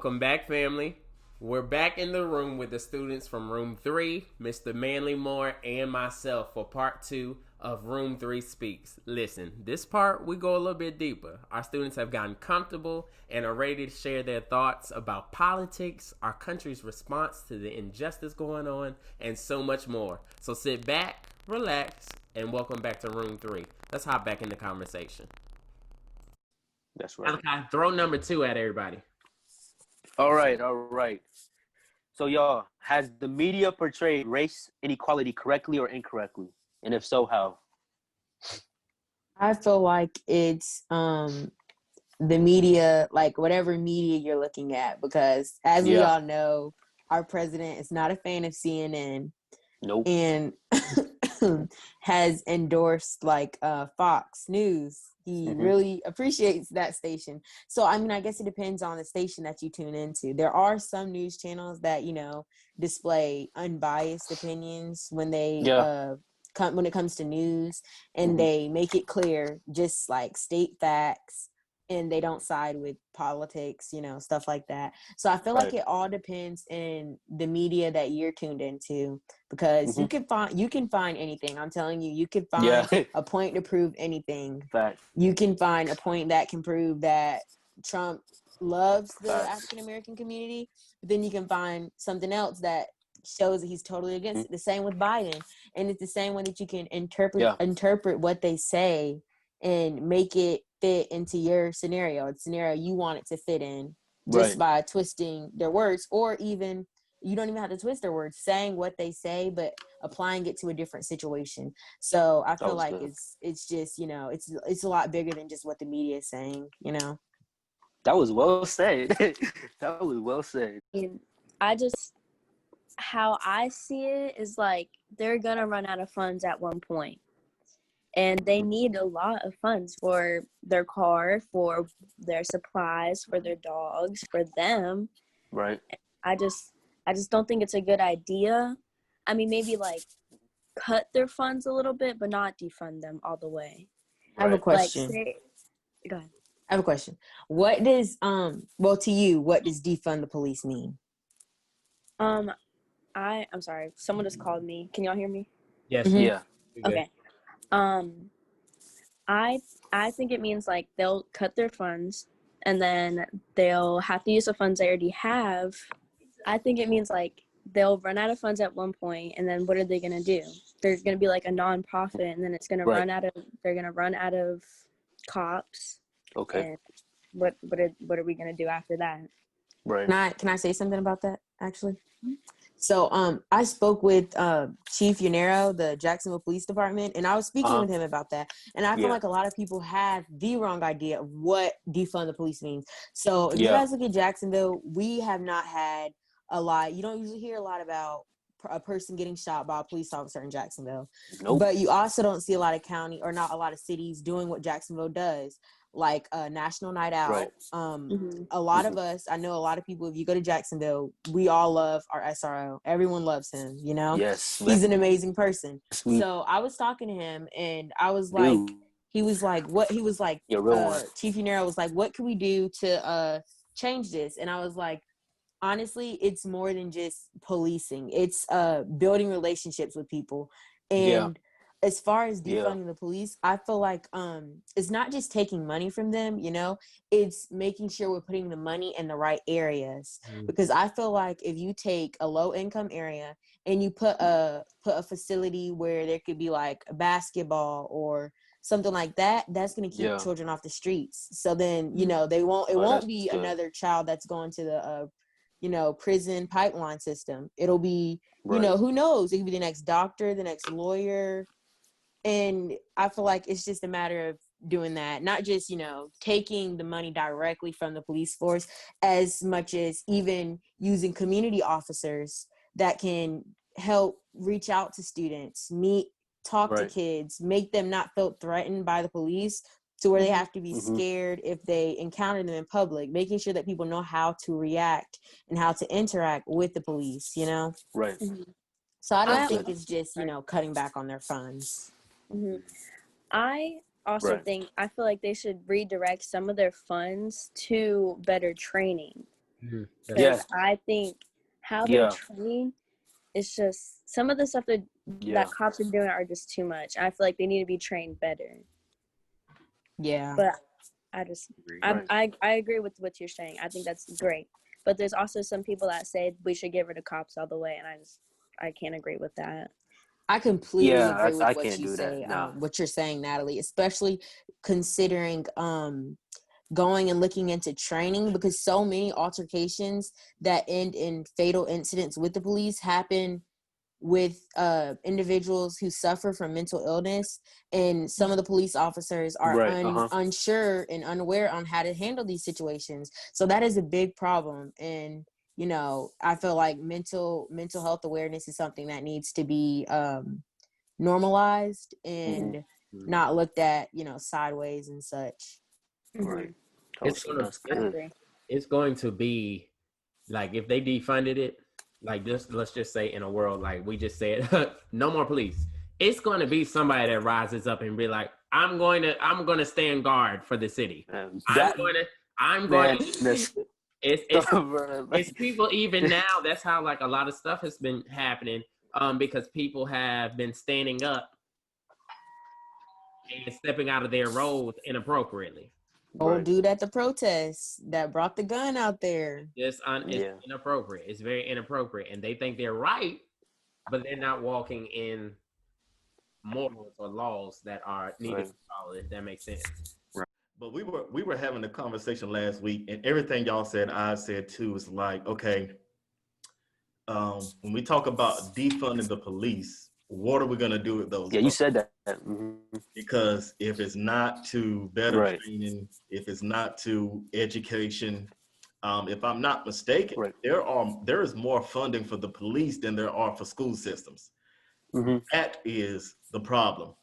welcome back, family. We're back in the room with the students from Room 3, Mr. Manley Moore, and myself for part 2 of Room 3 Speaks. Listen, this part we go a little bit deeper. Our students have gotten comfortable and are ready to share their thoughts about politics, our country's response to the injustice going on, and so much more. So sit back, relax, and welcome back to Room 3. Let's hop back in the conversation. That's right. Okay, throw number 2 at everybody. All right. So, y'all, has the media portrayed race inequality correctly or incorrectly? And if so, how? I feel like it's the media, like whatever media you're looking at, because as we all know, our president is not a fan of CNN. Nope. And has endorsed like Fox News. He really appreciates that station. So I mean, I guess it depends on the station that you tune into. There are some news channels that, you know, display unbiased opinions when they when it comes to news, and they make it clear, just like state facts, and they don't side with politics, you know, stuff like that. So I feel like it all depends in the media that you're tuned into, because you can find anything. I'm telling you, you can find a point to prove anything. You can find a point that can prove that Trump loves the African American community, but then you can find something else that shows that he's totally against it. The same with Biden, and it's the same way that you can interpret what they say and make it fit into your scenario, the scenario you want it to fit in, just by twisting their words, or even you don't even have to twist their words, saying what they say but applying it to a different situation. So I feel like it's just, you know, it's a lot bigger than just what the media is saying, you know. That was well said. That was well said. And how I see it is like they're gonna run out of funds at one point. And they need a lot of funds for their car, for their supplies, for their dogs, for them. Right. I just don't think it's a good idea. I mean, maybe like cut their funds a little bit, but not defund them all the way. I have a question. Go ahead. I have a question. What does well, to you, what does defund the police mean? I'm sorry. Someone just called me. Can y'all hear me? Yes. Yeah. Okay. I think it means like they'll cut their funds and then they'll have to use the funds they already have. I think it means like they'll run out of funds at one point, and then what are they gonna do? They're gonna be like a nonprofit, and then it's gonna they're gonna run out of cops. Okay. And what are we gonna do after that? Right. Can I say something about that, actually? So I spoke with Chief Yanero, the Jacksonville Police Department, and I was speaking with him about that. And I feel like a lot of people have the wrong idea of what defund the police means. So if you guys look at Jacksonville, we have not had a lot. You don't usually hear a lot about a person getting shot by a police officer in Jacksonville. Nope. But you also don't see a lot of county, or not a lot of cities, doing what Jacksonville does, like a national night out. A lot of us, I know a lot of people, if you go to Jacksonville, we all love our SRO. Everyone loves him, you know? Yes. He's an amazing person. Sweet. So I was talking to him, and I was like, he was like, Chief Yanero was like, what can we do to change this? And I was like, honestly, it's more than just policing. It's building relationships with people. And as far as defunding the police, I feel like it's not just taking money from them, you know, it's making sure we're putting the money in the right areas. Because I feel like if you take a low income area and you put a facility where there could be like a basketball or something like that, that's going to keep children off the streets. So then, you know, it won't be another child that's going to the prison pipeline system. It'll be, you know, who knows? It could be the next doctor, the next lawyer. And I feel like it's just a matter of doing that, not just, you know, taking the money directly from the police force, as much as even using community officers that can help reach out to students, talk to kids, make them not feel threatened by the police to where they have to be scared if they encounter them in public, making sure that people know how to react and how to interact with the police, you know? Right. So I don't think it's just, you know, cutting back on their funds. I also think, I feel like they should redirect some of their funds to better training. Because I think how they're trained, it's just some of the stuff that cops are doing are just too much. I feel like they need to be trained better. Yeah. But I agree with what you're saying. I think that's great. But there's also some people that say we should get rid of cops all the way, and I can't agree with that. I completely agree with what can't you do say. that. No. What you're saying, Natalie, especially considering going and looking into training, because so many altercations that end in fatal incidents with the police happen with individuals who suffer from mental illness, and some of the police officers are unsure and unaware on how to handle these situations. So that is a big problem. And you know, I feel like mental health awareness is something that needs to be normalized and not looked at, you know, sideways and such. Right. It's going to be like, if they defunded it, like, just let's just say in a world like we just said, no more police. It's going to be somebody that rises up and be like, I'm going to stand guard for the city. It's people even now. That's how like a lot of stuff has been happening, because people have been standing up and stepping out of their roles inappropriately. Old dude at the protest that brought the gun out there. It's inappropriate. It's very inappropriate, and they think they're right, but they're not walking in morals or laws that are needed to follow. If that makes sense. Right. But we were having a conversation last week, and everything y'all said, I said too. Is like, okay, when we talk about defunding the police, what are we going to do with those? Yeah, you said that. Mm-hmm. Because if it's not to better training, if it's not to education, if I'm not mistaken, there is more funding for the police than there are for school systems. Mm-hmm. That is the problem.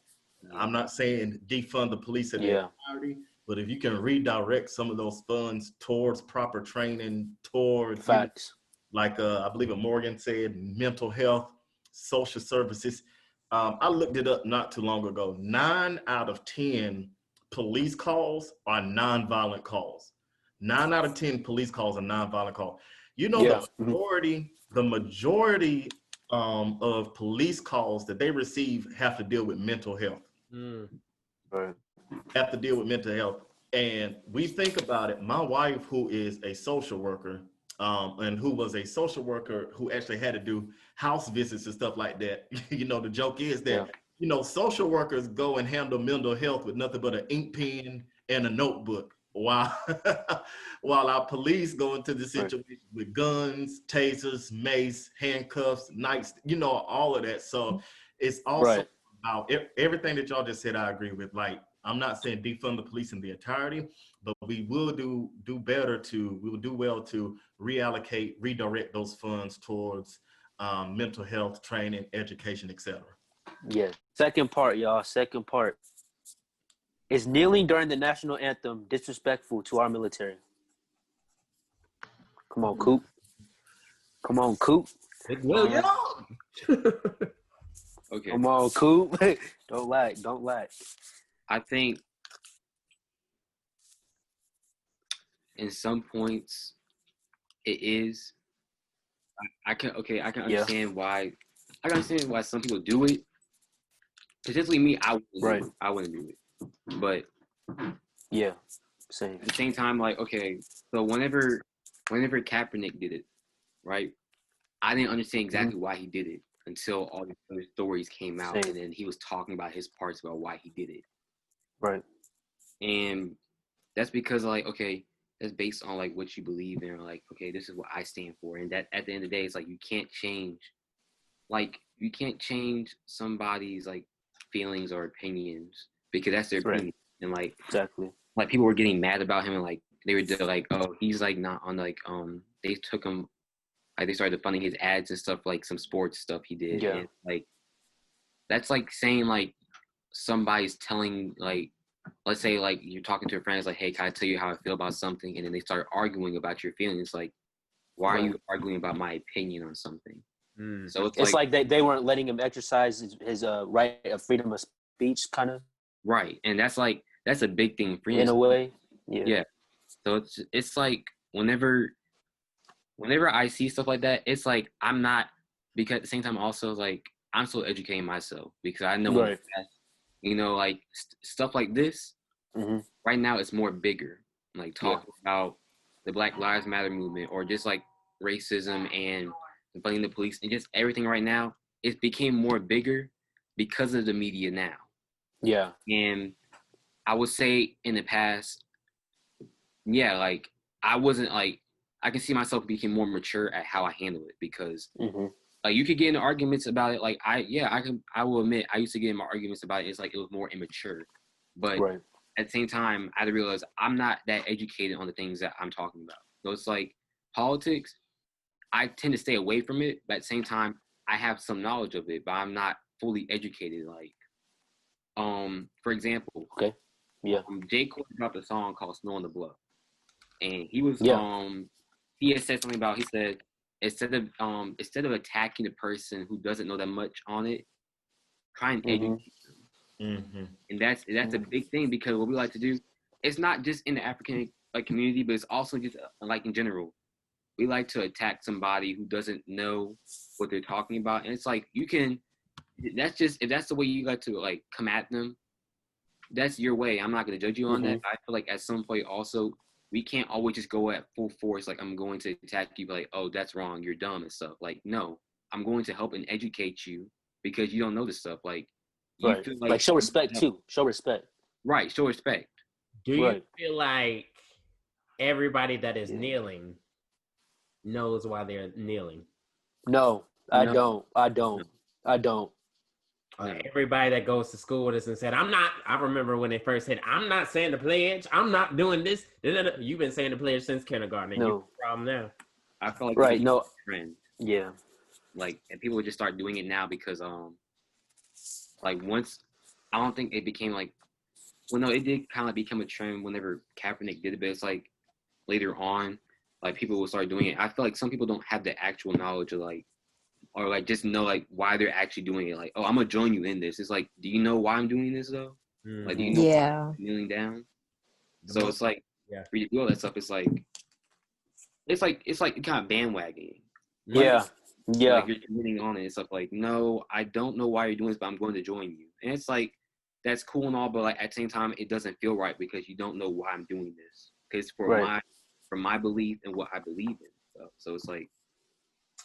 I'm not saying defund the police in their entirety, but if you can redirect some of those funds towards proper training, towards facts, like I believe Morgan said, mental health, social services. I looked it up not too long ago. 9 out of 10 police calls are nonviolent calls. 9 out of 10 police calls are nonviolent calls. You know, the majority of police calls that they receive have to deal with mental health. Right. Have to deal with mental health. And we think about it. My wife, who is a social worker, and who was a social worker who actually had to do house visits and stuff like that. You know, the joke is that, you know, social workers go and handle mental health with nothing but an ink pen and a notebook, while our police go into the situation with guns, tasers, mace, handcuffs, knives, you know, all of that. So it's also about everything that y'all just said. I agree with. Like, I'm not saying defund the police in the entirety, but we will do well to reallocate, redirect those funds towards mental health training, education, etc. Yeah. Second part, y'all. Second part. Is kneeling during the national anthem disrespectful to our military? Come on, Coop. Come on, Coop. Well, okay. Come on, Coop. Don't lag. I think in some points it is. I can understand why. I can understand why some people do it. Particularly me, I wouldn't do it. But same. At the same time, like, okay, so whenever Kaepernick did it, right? I didn't understand exactly why he did it until all the other stories came out, and then he was talking about his parts about why he did it. Right. And that's because, like, okay, that's based on, like, what you believe in. Like, okay, this is what I stand for. And that at the end of the day, it's like you can't change somebody's, like, feelings or opinions because that's their opinion. And, like, like, people were getting mad about him, and, like, they were like, oh, he's, like, not on, like, they took him, like, they started funding his ads and stuff, like, some sports stuff he did. Yeah. And, like, that's like saying, like, somebody's telling, like, let's say, like, you're talking to a friend, it's like, hey, can I tell you how I feel about something? And then they start arguing about your feelings. Like, why are you arguing about my opinion on something? So it's like they weren't letting him exercise his right of freedom of speech, kind of. Right. And that's a big thing for in a way. Yeah. So it's like whenever whenever I see stuff like that, it's like I'm not, because at the same time also like I'm still educating myself because I know Right. you know, like stuff like this right now it's more bigger, like talking about the Black Lives Matter movement or just like racism and fighting the police and just everything right now. It became more bigger because of the media now. Yeah. And I would say in the past, yeah, like I wasn't like, I can see myself becoming more mature at how I handle it because like you could get into arguments about it. Like I will admit I used to get in my arguments about it. It's like it was more immature, but at the same time I had to realize I'm not that educated on the things that I'm talking about. So it's like politics, I tend to stay away from it, but at the same time I have some knowledge of it, but I'm not fully educated. Like, for example, J. Cole dropped a song called "Snow on the Bluff," and he was he had said something about, he said instead of attacking the person who doesn't know that much on it, try and educate them. And that's a big thing because what we like to do, it's not just in the African like community, but it's also just like in general. We like to attack somebody who doesn't know what they're talking about, and it's like you can. That's just if that's the way you like to like come at them. That's your way. I'm not gonna judge you on that. I feel like at some point also we can't always just go at full force. Like I'm going to attack you, like, oh, that's wrong, you're dumb and stuff. Like, no, I'm going to help and educate you because you don't know this stuff. Like, you feel like show respect too. Show respect. Right. Show respect. Do you feel like everybody that is kneeling knows why they're kneeling? No, I don't. Everybody that goes to school with us and said, I remember when they first said, I'm not saying the pledge, I'm not doing this. You've been saying the pledge since kindergarten, and you have a problem now. I feel like trend. Yeah. Like, and people would just start doing it now because like once, I don't think it became like, well, no, it did kind of become a trend whenever Kaepernick did it, but it's like later on, like people will start doing it. I feel like some people don't have the actual knowledge of like, or like just know like why they're actually doing it. Like, oh, I'm gonna join you in this. It's like, do you know why I'm doing this though? Like, do you know why I'm kneeling down? So it's like, for you to do all that stuff, it's like kind of bandwagoning. Yeah. Like you're committing on it and stuff. Like, no, I don't know why you're doing this, but I'm going to join you. And it's like, that's cool and all, but like at the same time, it doesn't feel right because you don't know why I'm doing this. Because for my belief and what I believe in. So it's like,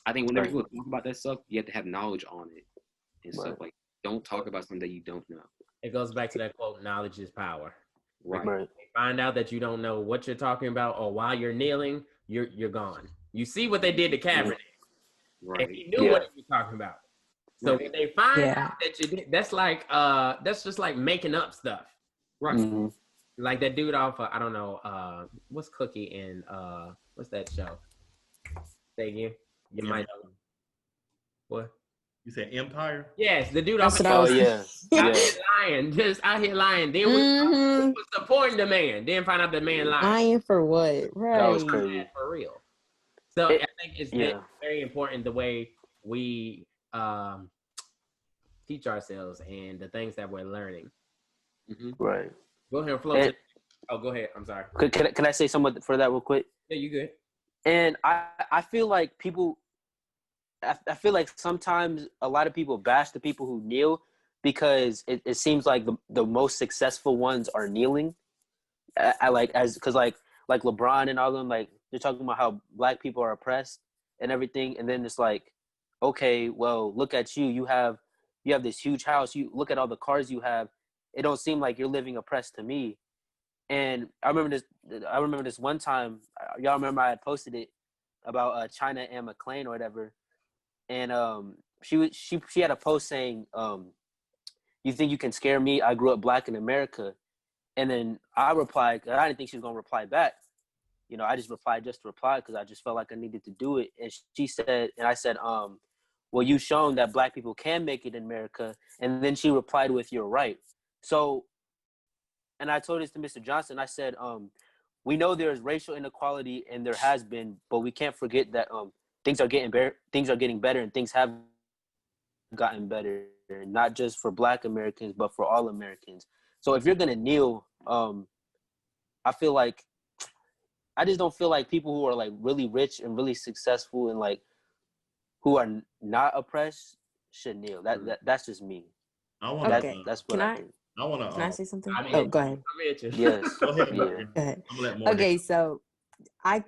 I think whenever people talk about that stuff, you have to have knowledge on it and stuff. Like, don't talk about something that you don't know. It goes back to that quote, knowledge is power. Right. Find out that you don't know what you're talking about or why you're kneeling, you're gone. You see what they did to Kaepernick. Right. And he knew what he was talking about. So when they find out that you did, that's just like making up stuff. Right. Like that dude off of, I don't know, what's Cookie in what's that show? Say again. You might know. What? You said Empire? Yes, the dude off. Out here lying, just out here lying. Then we was supporting the man. Then find out the man lying. Lying for what? Right. That was crazy. For real. So I think it's very important the way we teach ourselves and the things that we're learning. Right. Go ahead and flow. Go ahead. I'm sorry. Can I say something for that real quick? Yeah, you good. And I feel like people, I feel like sometimes a lot of people bash the people who kneel because it seems like the most successful ones are kneeling. Because LeBron and all of them, like they're talking about how black people are oppressed and everything, and then it's like, okay, well, look at you. You have this huge house. You look at all the cars you have. It don't seem like you're living oppressed to me. And I remember this one time. Y'all remember I had posted it about China and McClain or whatever. And she had a post saying, "You think you can scare me? I grew up black in America." And then I replied, I didn't think she was gonna reply back. You know, I just replied just to reply because I just felt like I needed to do it. And she said, and I said, "Well, you've shown that black people can make it in America." And then she replied with, "You're right." So, and I told this to Mr. Johnson. I said, "We know there is racial inequality, and there has been, but we can't forget that things are getting better. Things are getting better, and things have gotten better, not just for Black Americans, but for all Americans. So if you're gonna kneel, I feel like I just don't feel like people who are like really rich and really successful and like who are not oppressed should kneel. That's just me. That's what I think. Can I say something? Oh, go ahead. Yes. Go ahead. Go ahead. I'm gonna let Morgan. Okay, so I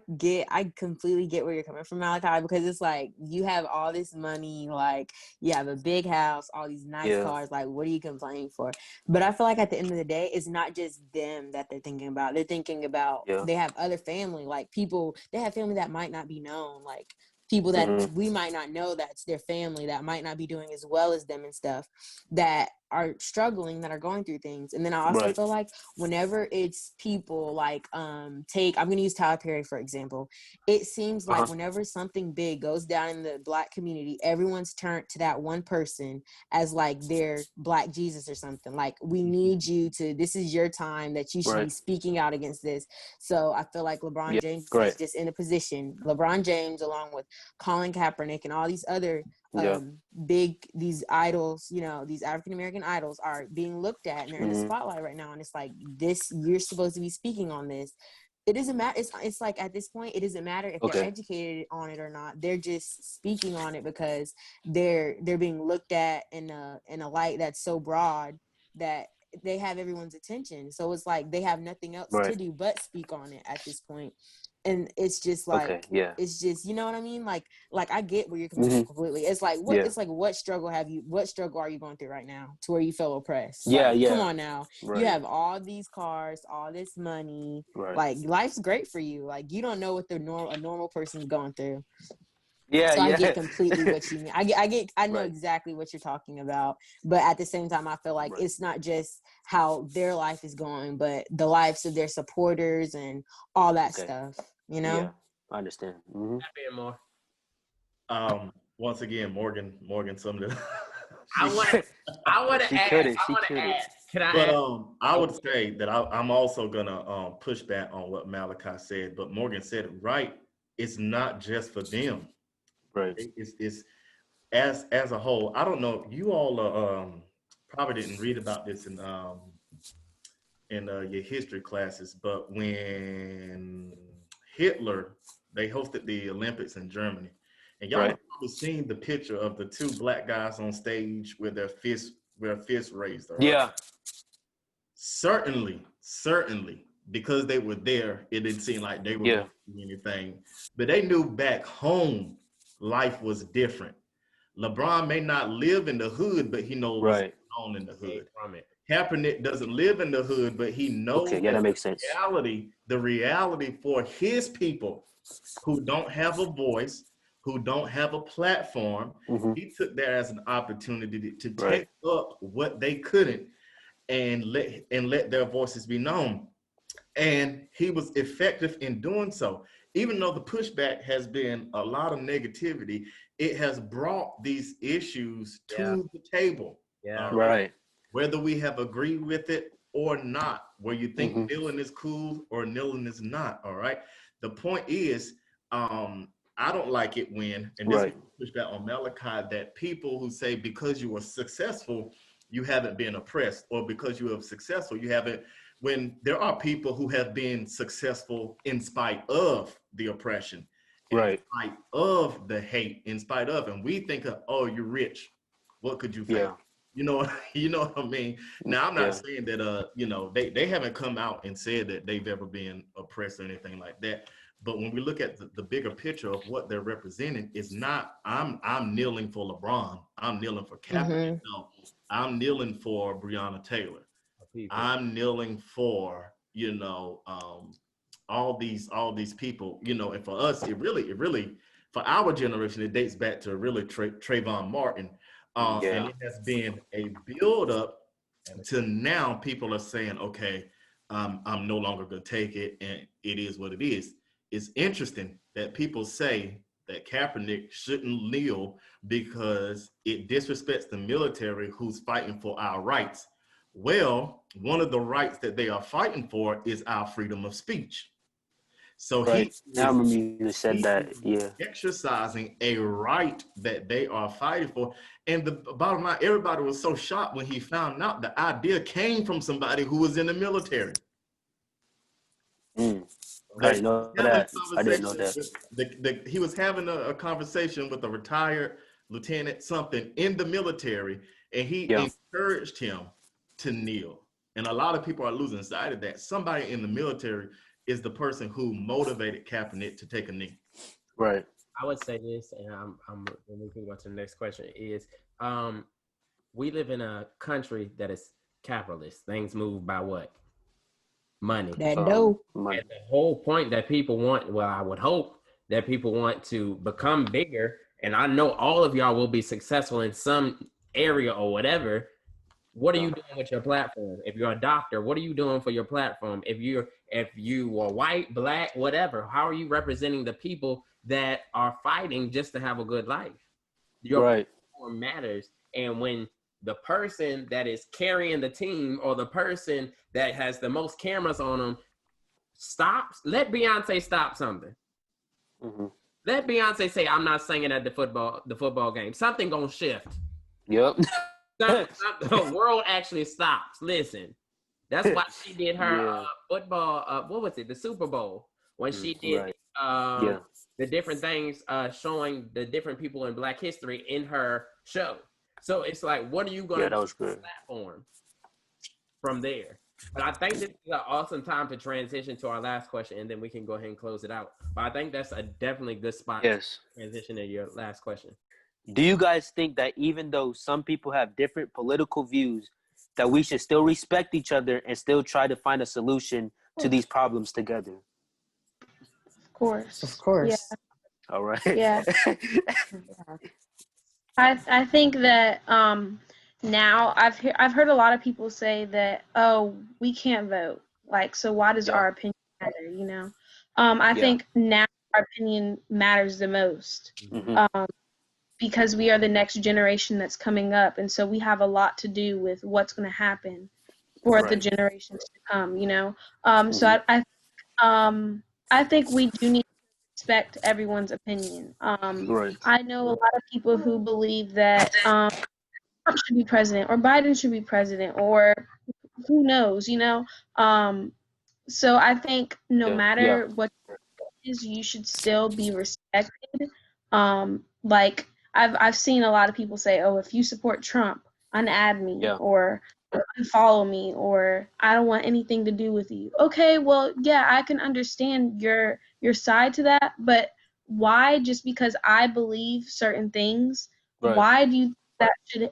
completely get where you're coming from, Malachi, because it's like you have all this money, like you have a big house, all these nice cars, like what are you complaining for? But I feel like at the end of the day, it's not just them that they're thinking about. They're thinking about they have other family, like people, they have family that might not be known, like people that we might not know that's their family that might not be doing as well as them and stuff, that are struggling, that are going through things. And then I also feel like whenever it's people like I'm gonna use Tyler Perry for example, it seems like whenever something big goes down in the Black community, everyone's turned to that one person as like their Black Jesus or something. Like, we need you to, this is your time that you should be speaking out against this. So I feel like LeBron James is just in a position, LeBron James along with Colin Kaepernick and all these other these idols, you know, these African American idols are being looked at and they're in the spotlight right now. And it's like, this, you're supposed to be speaking on this. It doesn't matter. It's like at this point, it doesn't matter if they're educated on it or not. They're just speaking on it because they're being looked at in a light that's so broad that they have everyone's attention. So it's like they have nothing else to do but speak on it at this point. And it's just like, it's just, you know what I mean? Like I get where you're coming from completely. It's like, what struggle are you going through right now to where you feel oppressed? Come on now. You have all these cars, all this money, like life's great for you. Like, you don't know what a normal person's going through. So I get completely what you mean. I know exactly what you're talking about, but at the same time, I feel like it's not just how their life is going, but the lives of their supporters and all that stuff. You know? Yeah, I understand. More. Once again, Morgan summed it up. I want to add. Can I add? I would say that I'm also gonna push back on what Malachi said, but Morgan said it right. It's not just for them. Right. It's as a whole. I don't know. You all probably didn't read about this in your history classes, but when Hitler, they hosted the Olympics in Germany, and y'all have probably seen the picture of the two Black guys on stage with their fists raised. Right? Certainly, because they were there, it didn't seem like they were doing anything, but they knew back home life was different. LeBron may not live in the hood, but he knows what's going on in the hood. Kaepernick doesn't live in the hood, but he knows that makes sense. The reality for his people who don't have a voice, who don't have a platform, he took that as an opportunity to take up what they couldn't and let their voices be known. And he was effective in doing so. Even though the pushback has been a lot of negativity, it has brought these issues to the table. Whether we have agreed with it or not, where you think kneeling is cool or kneeling is not, all right? The point is, I don't like it when, and this is pushback on Malachi, that people who say because you are successful, you haven't been oppressed, or because you are successful, you haven't, when there are people who have been successful in spite of the oppression, in spite of the hate, in spite of, and we think of, oh, you're rich, what could you face? You know what I mean? Now, I'm not saying that, they haven't come out and said that they've ever been oppressed or anything like that. But when we look at the bigger picture of what they're representing, it's not, I'm kneeling for LeBron. I'm kneeling for Kaepernick. No, I'm kneeling for Breonna Taylor. I'm kneeling for, all these people, and for us, it really, for our generation, it dates back to really Trayvon Martin. And it has been a build up to now people are saying, okay, I'm no longer going to take it, and it is what it is. It's interesting that people say that Kaepernick shouldn't kneel because it disrespects the military who's fighting for our rights. Well, one of the rights that they are fighting for is our freedom of speech. So I remember you said that, exercising a right that they are fighting for. And the bottom line, everybody was so shocked when he found out the idea came from somebody who was in the military. I didn't know that. I didn't know that. He was having a conversation with a retired lieutenant something in the military, and he encouraged him to kneel. And a lot of people are losing sight of that. Somebody in the military is the person who motivated Kaepernick to take a knee. Right. I would say this, and and we can go to the next question, is we live in a country that is capitalist. Things move by what? Money. That dope. And the whole point that people want, well, I would hope that people want to become bigger, and I know all of y'all will be successful in some area or whatever. What are you doing with your platform? If you're a doctor, what are you doing for your platform? If you are white, black, whatever, how are you representing the people that are fighting just to have a good life? Your platform matters. And when the person that is carrying the team or the person that has the most cameras on them stops, let Beyonce stop something. Mm-hmm. Let Beyonce say, I'm not singing at the football game. Something gonna shift. Yep. The world actually stops. Listen, that's why she did her football. What was it? The Super Bowl, when she did the different things, showing the different people in Black history in her show. So it's like, what are you going to do on the platform from there? But I think this is an awesome time to transition to our last question, and then we can go ahead and close it out. But I think that's a definitely good spot to transition to your last question. Do you guys think that even though some people have different political views, that we should still respect each other and still try to find a solution to these problems together? Of course. Of course. Yeah. All right. Yeah. I think that now I've heard a lot of people say that, oh, we can't vote. Like, so why does our opinion matter, you know? I think now our opinion matters the most. Mm-hmm. Because we are the next generation that's coming up, and so we have a lot to do with what's going to happen for the generations to come, you know. So I think we do need to respect everyone's opinion. I know a lot of people who believe that Trump should be president or Biden should be president, or who knows, you know. So I think no matter what it is, you should still be respected. Like, I've seen a lot of people say, oh, if you support Trump, unadd me or unfollow me, or I don't want anything to do with you. Okay, well, yeah, I can understand your side to that, but why, just because I believe certain things, why do you think that should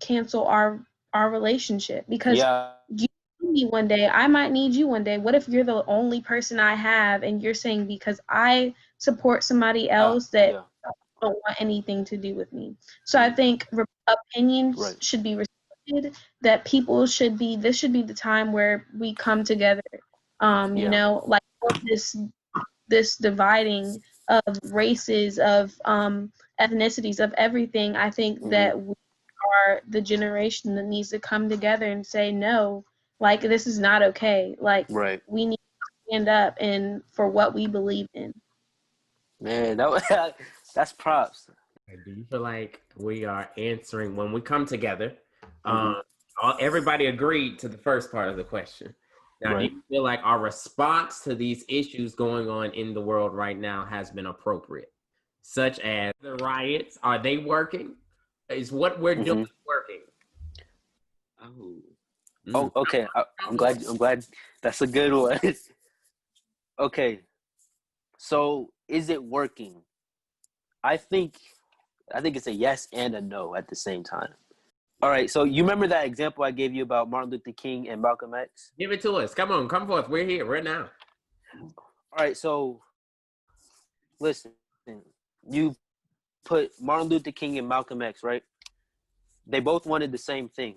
cancel our relationship? Because you need me one day, I might need you one day. What if you're the only person I have, and you're saying because I support somebody else that don't want anything to do with me? So I think opinions should be respected, that people should be, this should be the time where we come together, you know, like this dividing of races, of ethnicities, of everything. I think that we are the generation that needs to come together and say, no, like, this is not okay. Like, we need to stand up and for what we believe in. Man, that's props. Do you feel like we are answering, when we come together, everybody agreed to the first part of the question. Now, do you feel like our response to these issues going on in the world right now has been appropriate? Such as the riots, are they working? Is what we're doing working? Oh, okay. I'm glad. That's a good one. Okay. So, is it working? I think it's a yes and a no at the same time. All right, so you remember that example I gave you about Martin Luther King and Malcolm X? Give it to us. Come on, come forth. We're here right now. All right, so listen. You put Martin Luther King and Malcolm X, right? They both wanted the same thing.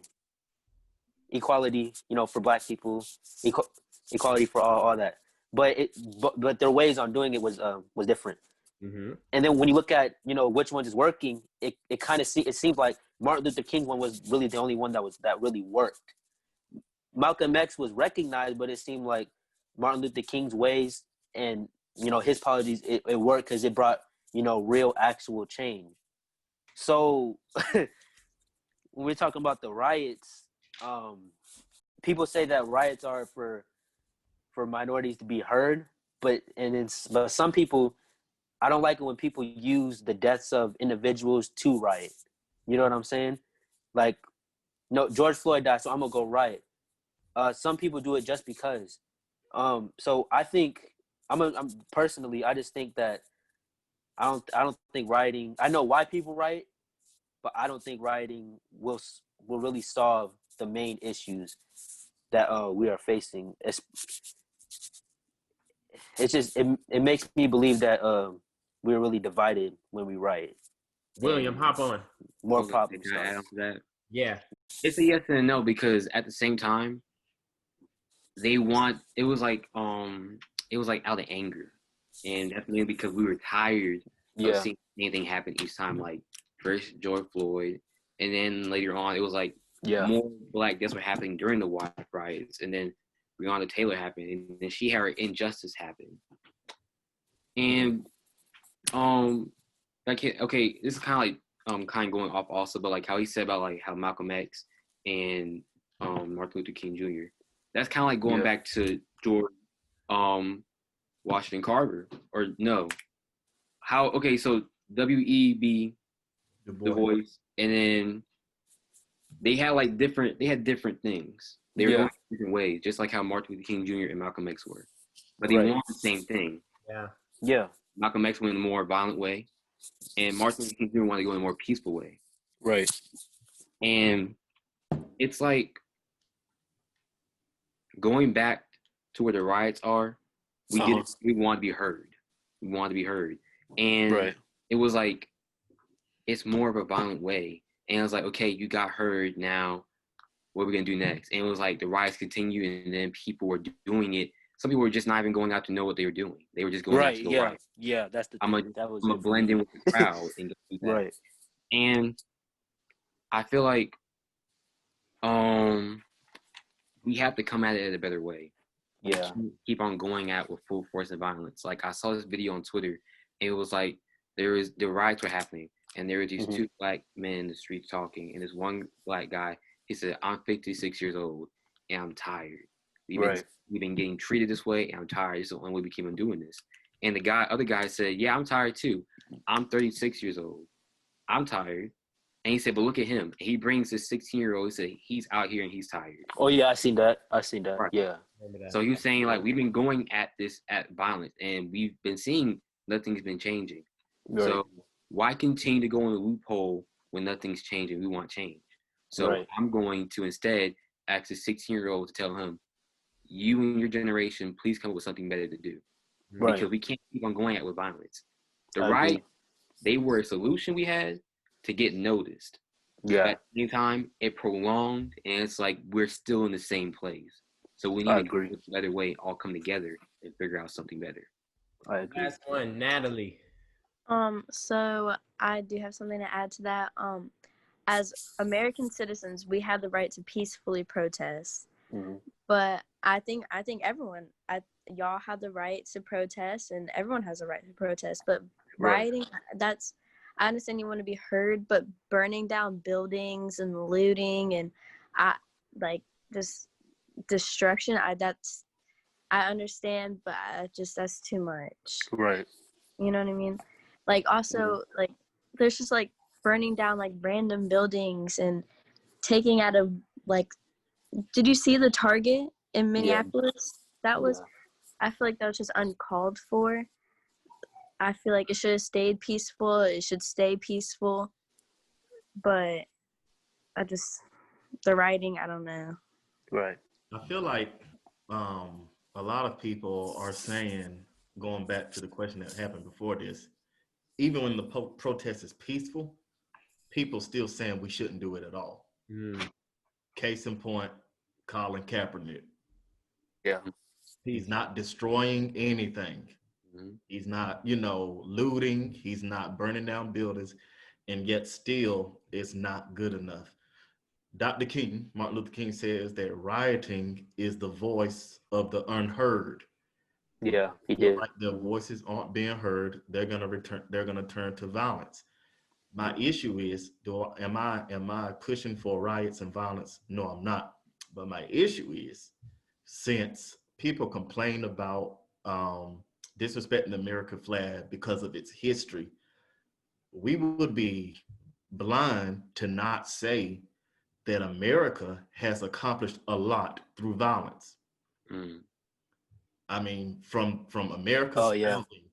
Equality, you know, for Black people, equality for all that. But their ways on doing it was different. Mm-hmm. And then when you look at, you know, which one is working, it seems like Martin Luther King one was really the only one that really worked. Malcolm X was recognized, but it seemed like Martin Luther King's ways and, you know, his policies, it worked because it brought, you know, real actual change. So when we're talking about the riots, people say that riots are for minorities to be heard, but some people, I don't like it when people use the deaths of individuals to riot. You know what I'm saying? Like, no, George Floyd died, so I'm gonna go riot. Some people do it just because. So I think I'm personally, I just think that I don't think rioting. I know why people riot, but I don't think rioting will really solve the main issues that we are facing. It's just it makes me believe that we're really divided when we riot. William, hop on. More problems. Can I add on to that? Yeah. It's a yes and a no because at the same time, it was like out of anger, and definitely because we were tired of seeing anything happen each time. Like first George Floyd, and then later on it was like more black deaths were happening during the white riots, and then Breonna Taylor happened, and then she had her injustice happen. And okay, this is kind of like kind of going off also, but like how he said about like how Malcolm X and Martin Luther King Jr. That's kind of like going back to George Washington Carver, or no? So W.E.B. Du Bois, and then they had different things. They were going different ways, just like how Martin Luther King Jr. and Malcolm X were, but they wanted the same thing. Yeah. Malcolm X went in a more violent way, and Martin Luther King Jr. wanted to go in a more peaceful way. Right. And it's like going back to where the riots are. We want to be heard. We want to be heard, and it was like it's more of a violent way. And it was like, okay, you got heard. Now, what are we gonna do next? And it was like the riots continue, and then people were doing it. Some people were just not even going out to know what they were doing. They were just going out to go riot. Yeah, that's the thing. I'm gonna blend in with the crowd and go do that. Right. And I feel like we have to come at it in a better way. Yeah. Keep on going out with full force and violence. Like I saw this video on Twitter, and it was like the riots were happening, and there were these two black men in the streets talking, and this one black guy, he said, "I'm 56 years old, and I'm tired. We've been getting treated this way, and I'm tired. It's the only way we keep on doing this." And the other guy said, "Yeah, I'm tired too. I'm 36 years old. I'm tired." And he said, "But look at him. He brings this 16-year-old. He said he's out here and he's tired." Oh yeah, I seen that. Right. Yeah. So he was saying like we've been going at violence, and we've been seeing nothing's been changing. Right. So why continue to go in the loophole when nothing's changing? We want change. So I'm going to instead ask a 16-year-old to tell him, "You and your generation, please come up with something better to do." Right. Because we can't keep on going at with violence. They were a solution we had to get noticed. Yeah. But at the same time, it prolonged, and it's like we're still in the same place. So we need to go a better way, all come together and figure out something better. I agree. Last one, Natalie. So I do have something to add to that. As American citizens, we have the right to peacefully protest. Mm-hmm. But I think everyone, y'all have the right to protest, and everyone has a right to protest. But rioting, I understand you want to be heard, but burning down buildings and looting and just destruction, I understand, but that's too much. Right. You know what I mean? Like also like there's just like burning down like random buildings and taking out of like, did you see the Target in Minneapolis? That was, I feel like that was just uncalled for. I feel like it should have stayed peaceful. It should stay peaceful. But the writing, I don't know. Right. I feel like a lot of people are saying, going back to the question that happened before this, even when the protest is peaceful, people still saying we shouldn't do it at all. Mm. Case in point, Colin Kaepernick. Yeah. He's not destroying anything. Mm-hmm. He's not, looting. He's not burning down buildings. And yet still, it's not good enough. Dr. King, Martin Luther King, says that rioting is the voice of the unheard. Yeah, he did. Like their voices aren't being heard, they're gonna turn to violence. My issue is, am I pushing for riots and violence? No, I'm not. But my issue is, since people complain about disrespecting the American flag because of its history, we would be blind to not say that America has accomplished a lot through violence. I mean, from America's founding,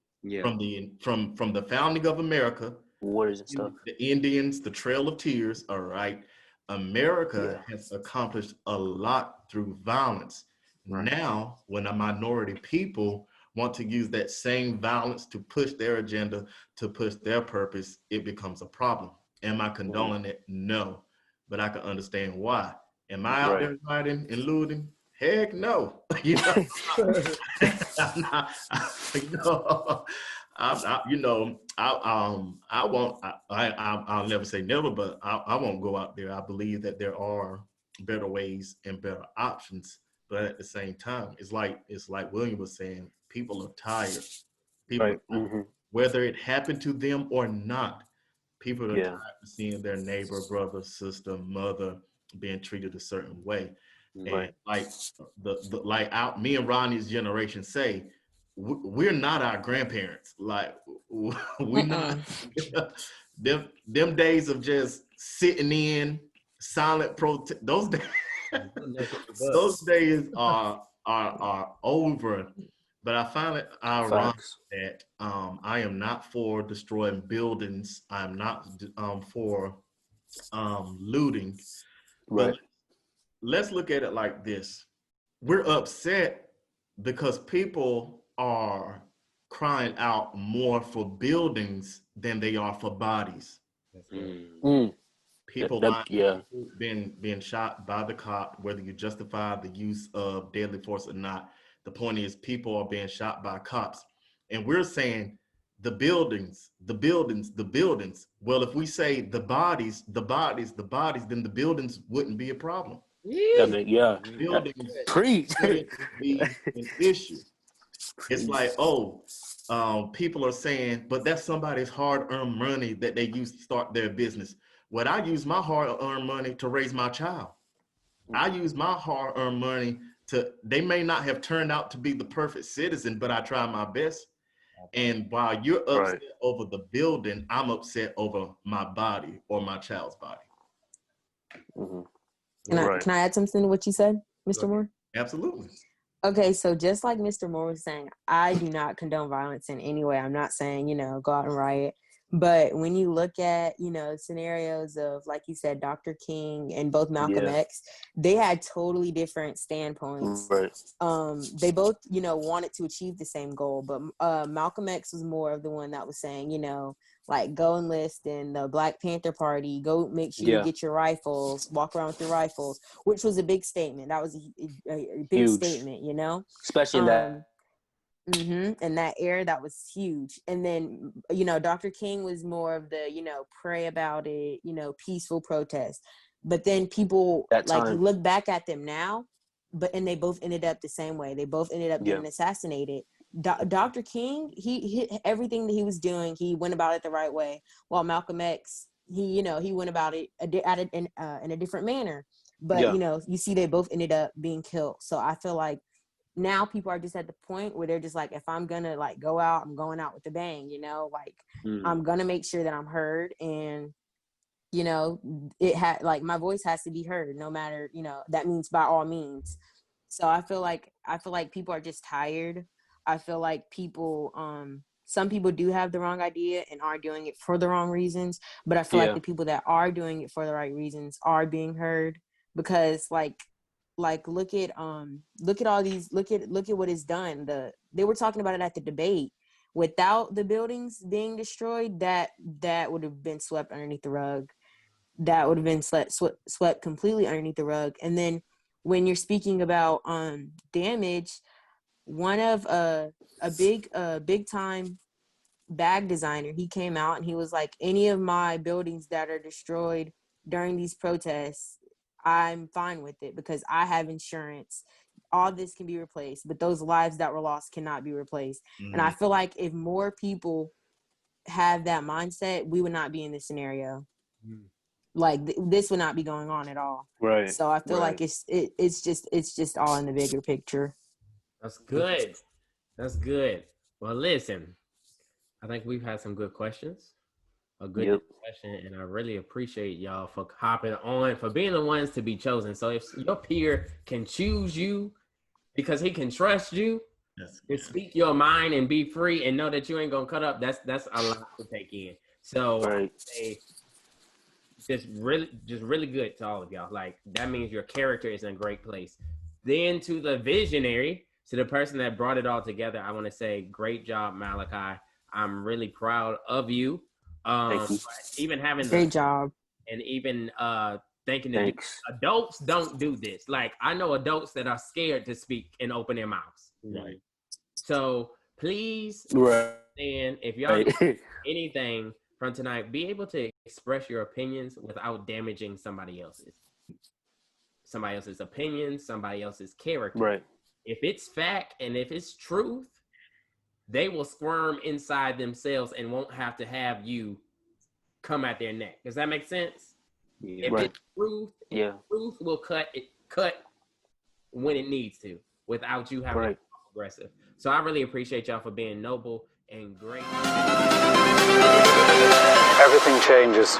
from the founding of America, wars and stuff, the Indians, the Trail of Tears. All right, America has accomplished a lot through violence. Right. Now, when a minority people want to use that same violence to push their agenda, to push their purpose, it becomes a problem. Am I condoning it? No, but I can understand why. Am I out there rioting and looting? Heck no. You know, I'm not, I'll never say never, but I won't go out there. I believe that there are better ways and better options, but at the same time, it's like William was saying, people are tired. People, whether it happened to them or not, people are tired of seeing their neighbor, brother, sister, mother being treated a certain way. And like me and Ronnie's generation say, we're not our grandparents. Like we're not them days of just sitting in silent protest. Those days are over. But I find it ironic that I am not for destroying buildings. I'm not for looting. Right. But let's look at it like this. We're upset because people are crying out more for buildings than they are for bodies. People being shot by the cop, whether you justify the use of deadly force or not. The point is, people are being shot by cops. And we're saying the buildings. Well, if we say the bodies, then the buildings wouldn't be a problem. Buildings Preach. Would be an issue. It's like, people are saying, but that's somebody's hard-earned money that they use to start their business. Well, I use my hard-earned money to raise my child. I use my hard-earned money they may not have turned out to be the perfect citizen, but I try my best. And while you're upset over the building, I'm upset over my body or my child's body. Can I add something to what you said, Mr. Moore? Absolutely. Okay, so just like Mr. Moore was saying, I do not condone violence in any way. I'm not saying, go out and riot. But when you look at, scenarios of, like you said, Dr. King and both Malcolm X, they had totally different standpoints. Right. They both, wanted to achieve the same goal. But Malcolm X was more of the one that was saying, like, go enlist in the Black Panther Party, go make sure you get your rifles, walk around with your rifles, which was a big statement. That was a big statement, Especially that. In that era, that was huge. And then, Dr. King was more of the, pray about it, peaceful protest. But then people, you look back at them now, and they both ended up the same way. They both ended up getting assassinated. Dr. King, he everything that he was doing, he went about it the right way. While Malcolm X, he went about it in a different manner. But, you see they both ended up being killed. So I feel like now people are just at the point where they're just like, if I'm gonna go out, I'm going out with a bang, I'm gonna make sure that I'm heard, and it had my voice has to be heard, no matter that means by all means. So I feel like people are just tired. I feel like people some people do have the wrong idea and are doing it for the wrong reasons, but I feel like the people that are doing it for the right reasons are being heard, because look at all these, look at what is done. They were talking about it at the debate. Without the buildings being destroyed, that would have been swept underneath the rug. That would have been swept completely underneath the rug. And then when you're speaking about damage, one of a big time bag designer, he came out and he was like, any of my buildings that are destroyed during these protests, I'm fine with it because I have insurance. All this can be replaced, but those lives that were lost cannot be replaced. And I feel like if more people have that mindset, we would not be in this scenario. This would not be going on at all. Right. So I feel like it's just all in the bigger picture. That's good. Well, listen, I think we've had some good questions, a good discussion, and I really appreciate y'all for hopping on, for being the ones to be chosen. So if your peer can choose you because he can trust you, to speak your mind and be free and know that you ain't gonna cut up, that's a lot to take in. So right. just really good to all of y'all. Like, that means your character is in a great place. Then to the visionary, to the person that brought it all together, I want to say great job, Malachi. I'm really proud of you. Thank you. Even having great job, and even thinking that adults don't do this. Like, I know adults that are scared to speak and open their mouths. Right. So please, and if y'all need anything from tonight, be able to express your opinions without damaging somebody else's opinions, somebody else's character. Right. If it's fact and if it's truth, they will squirm inside themselves and won't have to have you come at their neck. Does that make sense? Yeah. If it's truth, truth will cut when it needs to without you having to be aggressive. So I really appreciate y'all for being noble and great. Everything changes.